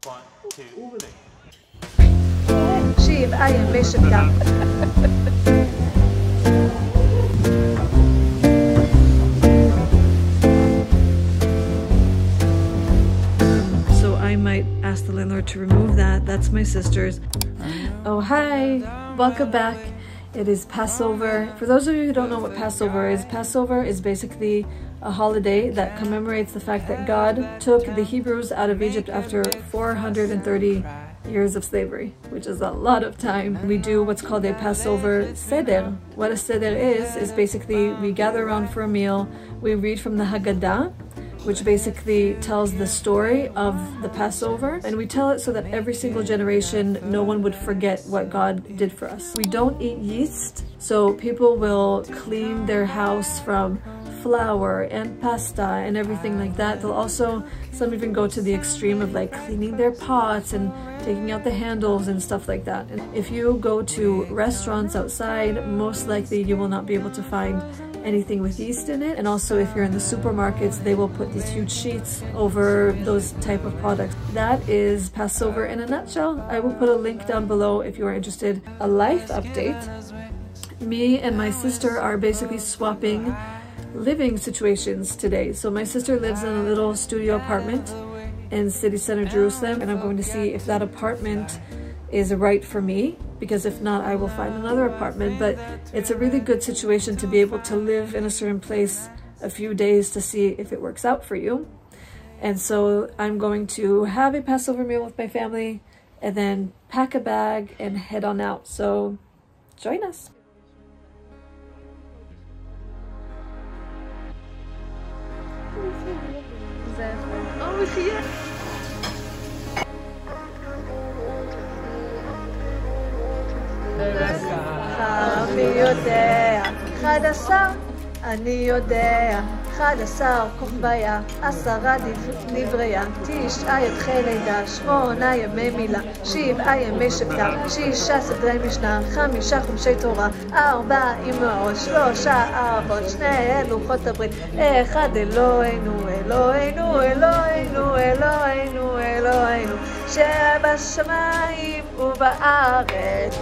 1, 2, 3. שבעה ימי שביתה. So I might ask the landlord to remove that. That's my sister's. Oh, hi. Welcome back. It is Passover. For those of you who don't know what Passover is basically a holiday that commemorates the fact that God took the Hebrews out of Egypt after 430 years of slavery, which is a lot of time. We do what's called a Passover Seder. What a Seder is basically we gather around for a meal, we read from the Haggadah, which basically tells the story of the Passover, and we tell it so that every single generation, no one would forget what God did for us. We don't eat yeast, so people will clean their house from flour and pasta and everything like that. They'll also, some even go to the extreme of like cleaning their pots and taking out the handles and stuff like that. And if you go to restaurants outside, most likely you will not be able to find anything with yeast in it. And also if you're in the supermarkets, they will put these huge sheets over those type of products. That is Passover in a nutshell. I will put a link down below if you are interested. A life update. Me and my sister are basically swapping living situations today. So my sister lives in a little studio apartment in city center Jerusalem, and I'm going to see if that apartment is right for me, because if not, I will find another apartment. But it's a really good situation to be able to live in a certain place a few days to see if it works out for you. And so I'm going to have a Passover meal with my family and then pack a bag and head on out. So join us. Oh, yeah. מי יודע, 11 אני יודע, 11 כוכביה, 10 דבריה, 9 י"ח לידה, 8 ימי מילה, 7 ימי שביתה, 6 סדרי משנה, 5 חומשי תורה, 4 אמהות, 3 אבות, 2 לוחות הברית, 1 אלוהינו, אלוהינו, אלוהינו, אלוהינו, אלוהינו, שבשמיים ובארץ.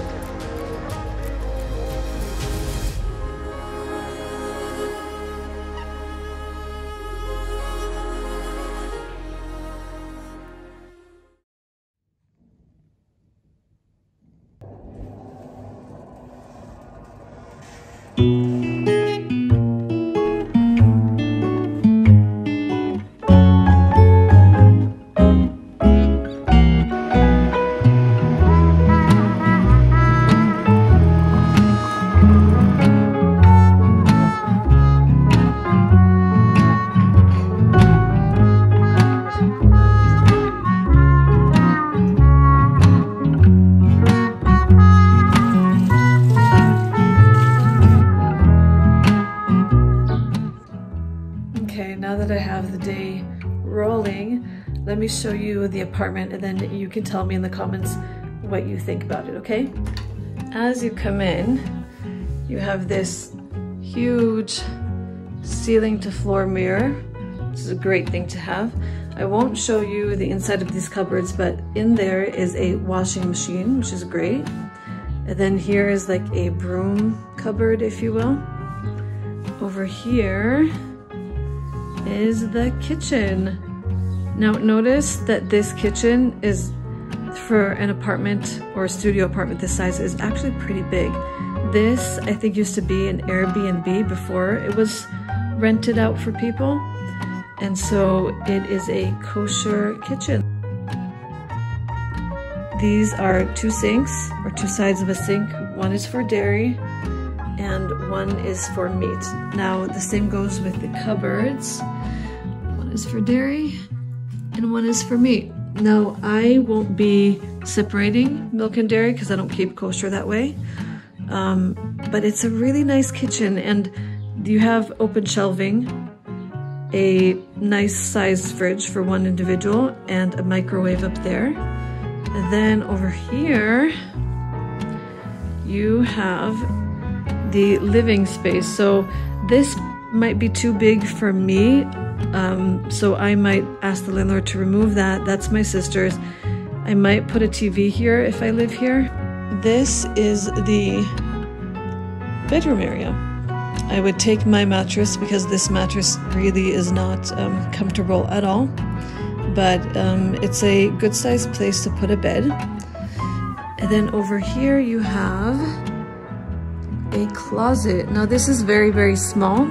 Now that I have the day rolling, let me show you the apartment and then you can tell me in the comments what you think about it, okay? As you come in, you have this huge ceiling to floor mirror, which is a great thing to have. I won't show you the inside of these cupboards, but in there is a washing machine, which is great. And then here is like a broom cupboard, if you will. Over here is the kitchen. Now notice that this kitchen is, for an apartment or a studio apartment this size, is actually pretty big. This I think used to be an Airbnb before it was rented out for people, and so it is a kosher kitchen. These are 2 sinks, or 2 sides of a sink. One is for dairy and one is for meat. Now the same goes with the cupboards. One is for dairy and one is for meat. Now I won't be separating milk and dairy because I don't keep kosher that way. But it's a really nice kitchen, and you have open shelving, a nice sized fridge for one individual, and a microwave up there. And then over here you have the living space. So this might be too big for me, so I might ask the landlord to remove that. That's my sister's. I might put a TV here if I live here. This is the bedroom area. I would take my mattress because this mattress really is not comfortable at all. But it's a good sized place to put a bed. And then over here you have a closet. Now this is very, very small.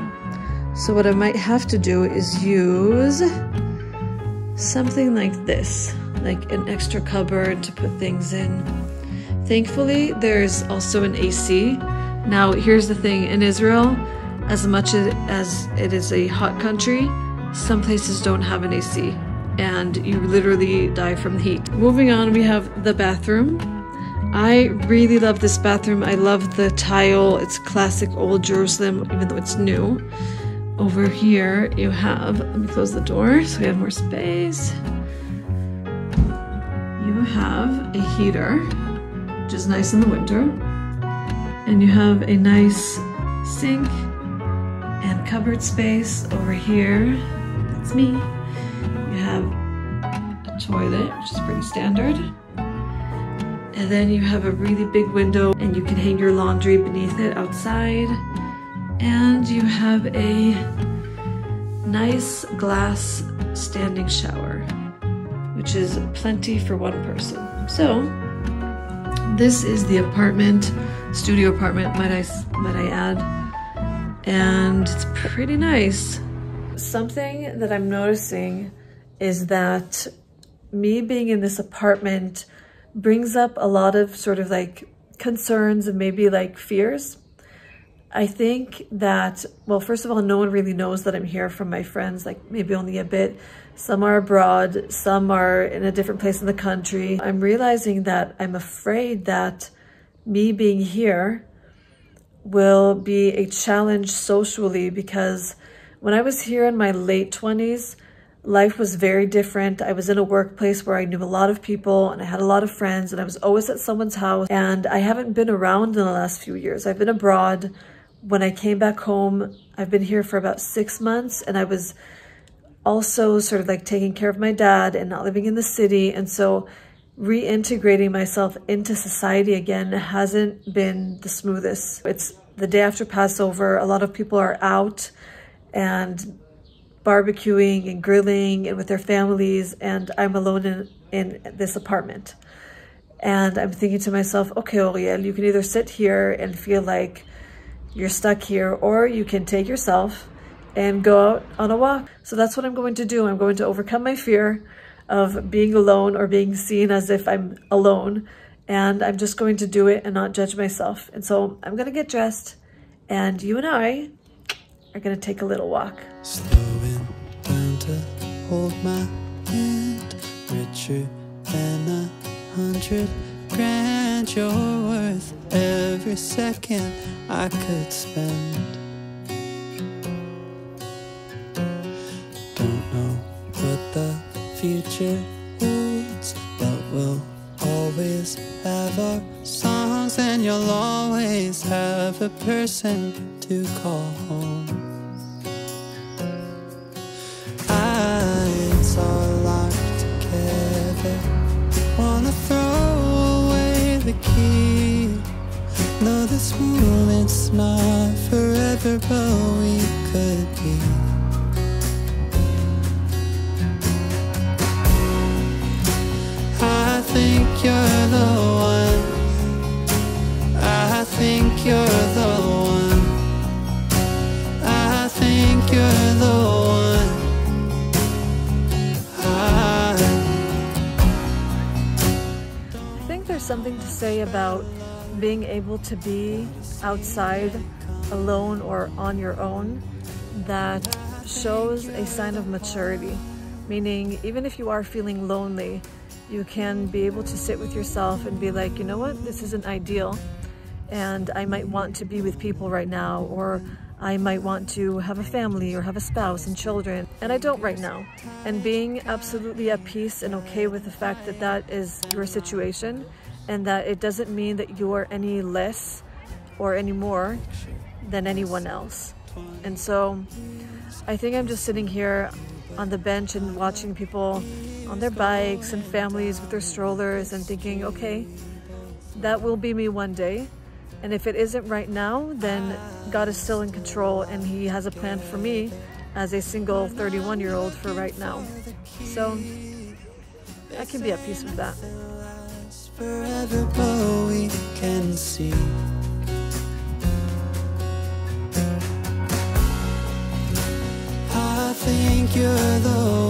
So what I might have to do is use something like this, like an extra cupboard to put things in. Thankfully, there's also an AC. Now, here's the thing, in Israel, as much as it is a hot country, some places don't have an AC, and you literally die from the heat. Moving on, we have the bathroom. I really love this bathroom. I love the tile. It's classic old Jerusalem, even though it's new. Over here you have, let me close the door so we have more space. You have a heater, which is nice in the winter. And you have a nice sink and cupboard space over here. That's me. You have a toilet, which is pretty standard. And then you have a really big window and you can hang your laundry beneath it outside. And you have a nice glass standing shower, which is plenty for one person. So this is the apartment, studio apartment, might I add, and it's pretty nice. Something that I'm noticing is that me being in this apartment brings up a lot of sort of like concerns and maybe like fears. I think that, well, first of all, no one really knows that I'm here from my friends, like maybe only a bit. Some are abroad, some are in a different place in the country. I'm realizing that I'm afraid that me being here will be a challenge socially, because when I was here in my late 20s, life was very different. I was in a workplace where I knew a lot of people and I had a lot of friends and I was always at someone's house, and I haven't been around in the last few years. I've been abroad. When I came back home, I've been here for about 6 months, and I was also sort of like taking care of my dad and not living in the city. And so reintegrating myself into society again hasn't been the smoothest. It's the day after Passover. A lot of people are out and barbecuing and grilling and with their families, and I'm alone in this apartment. And I'm thinking to myself, okay, Oriel, you can either sit here and feel like you're stuck here, or you can take yourself and go out on a walk. So that's what I'm going to do. I'm going to overcome my fear of being alone or being seen as if I'm alone. And I'm just going to do it and not judge myself. And so I'm going to get dressed, and you and I are going to take a little walk. Slowing down to hold my hand, richer than 100 grand, you're worth every second I could spend. Don't know what the future holds, but we'll always have our songs, and you'll always have a person to call home. Eyes are locked together, wanna throw away the key. No, this moment's not forever, but we could be. I think you're the one. I think you're the one. I think you're the one. I think there's something to say about being able to be outside alone or on your own that shows a sign of maturity. Meaning, even if you are feeling lonely, you can be able to sit with yourself and be like, you know what, this isn't ideal, and I might want to be with people right now, or I might want to have a family or have a spouse and children, and I don't right now. And being absolutely at peace and okay with the fact that that is your situation, and that it doesn't mean that you are any less or any more than anyone else. And so I think I'm just sitting here on the bench and watching people on their bikes and families with their strollers and thinking, okay, that will be me one day. And if it isn't right now, then God is still in control and He has a plan for me as a single 31-year-old for right now. So I can be at peace with that. Forever, but we can see. I think you're the